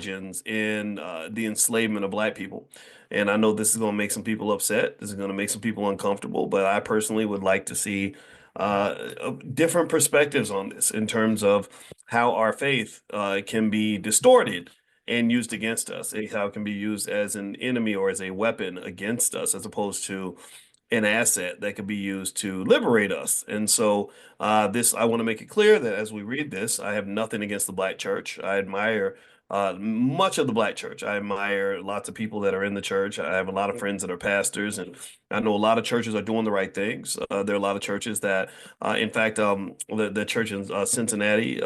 origins in the enslavement of Black people. And I know this is going to make some people upset. This is going to make some people uncomfortable, but I personally would like to see different perspectives on this in terms of how our faith can be distorted and used against us, and how it can be used as an enemy or as a weapon against us, as opposed to an asset that could be used to liberate us. And so, I want to make it clear that as we read this, I have nothing against the Black church. I admire much of the Black church. I admire lots of people that are in the church. I have a lot of friends that are pastors, and I know a lot of churches are doing the right things. There are a lot of churches that, in fact, the church in Cincinnati.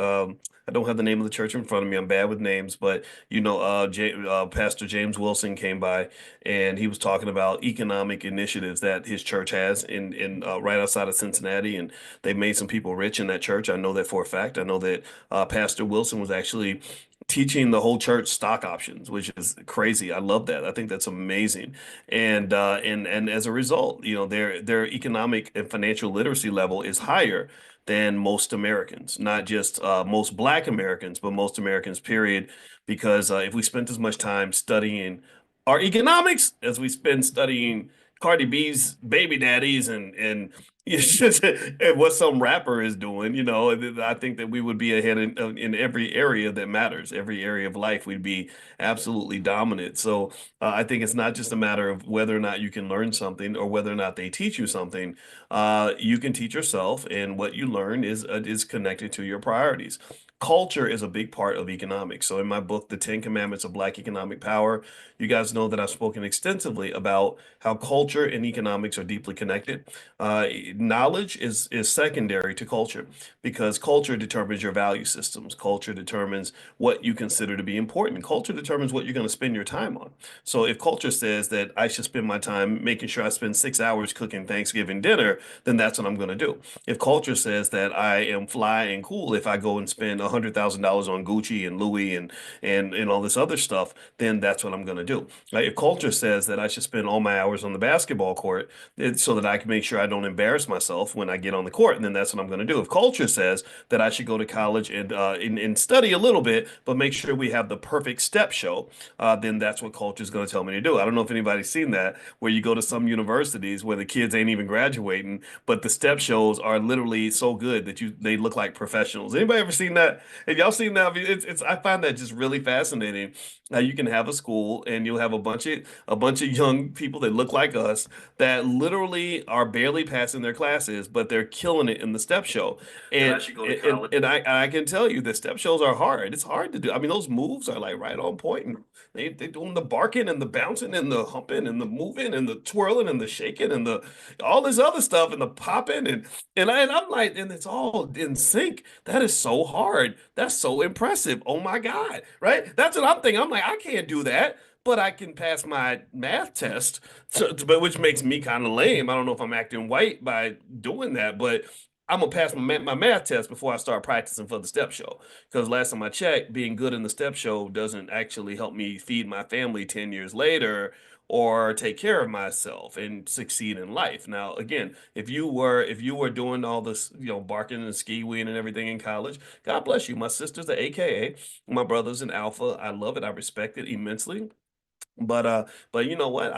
I don't have the name of the church in front of me. I'm bad with names, but Pastor James Wilson came by and he was talking about economic initiatives that his church has in right outside of Cincinnati, and they made some people rich in that church. I know that for a fact. I know that Pastor Wilson was actually teaching the whole church stock options, which is crazy. I love that. I think that's amazing. And as a result, their economic and financial literacy level is higher than most Americans, not just most Black Americans, but most Americans, period. Because if we spent as much time studying our economics as we spend studying Cardi B's baby daddies and and what some rapper is doing, I think that we would be ahead in every area that matters, every area of life. We'd be absolutely dominant. So I think it's not just a matter of whether or not you can learn something or whether or not they teach you something. You can teach yourself, and what you learn is connected to your priorities. Culture is a big part of economics. So in my book, The 10 Commandments of Black Economic Power, you guys know that I've spoken extensively about how culture and economics are deeply connected. Knowledge is secondary to culture, because culture determines your value systems. Culture determines what you consider to be important. Culture determines what you're going to spend your time on. So if culture says that I should spend my time making sure I spend 6 hours cooking Thanksgiving dinner, then that's what I'm going to do. If culture says that I am fly and cool if I go and spend $100,000 on Gucci and Louis and all this other stuff, then that's what I'm going to do. Right? If culture says that I should spend all my hours on the basketball court so that I can make sure I don't embarrass myself when I get on the court, then that's what I'm going to do. If culture says that I should go to college and study a little bit, but make sure we have the perfect step show, then that's what culture is going to tell me to do. I don't know if anybody's seen that, where you go to some universities where the kids ain't even graduating, but the step shows are literally so good that they look like professionals. Anybody ever seen that? Have y'all seen that? I mean, I find that just really fascinating. How you can have a school and you'll have a bunch of young people that look like us that literally are barely passing their classes, but they're killing it in the step show. That I And should go to and college. and I can tell you the step shows are hard. It's hard to do. I mean, those moves are like right on point, and they doing the barking and the bouncing and the humping and the moving and the twirling and the shaking and the all this other stuff and the popping and I'm like, and it's all in sync. That is so hard. That's so impressive. Oh my God. Right? That's what I'm thinking. I'm like, I can't do that, but I can pass my math test, but which makes me kind of lame. I don't know if I'm acting white by doing that, but I'm gonna pass my math test before I start practicing for the step show. Because last time I checked, being good in the step show doesn't actually help me feed my family 10 years later or take care of myself and succeed in life. Now, again, if you were doing all this, barking and ski weeing and everything in college, God bless you. My sister's an AKA, my brother's an alpha. I love it. I respect it immensely. But you know what?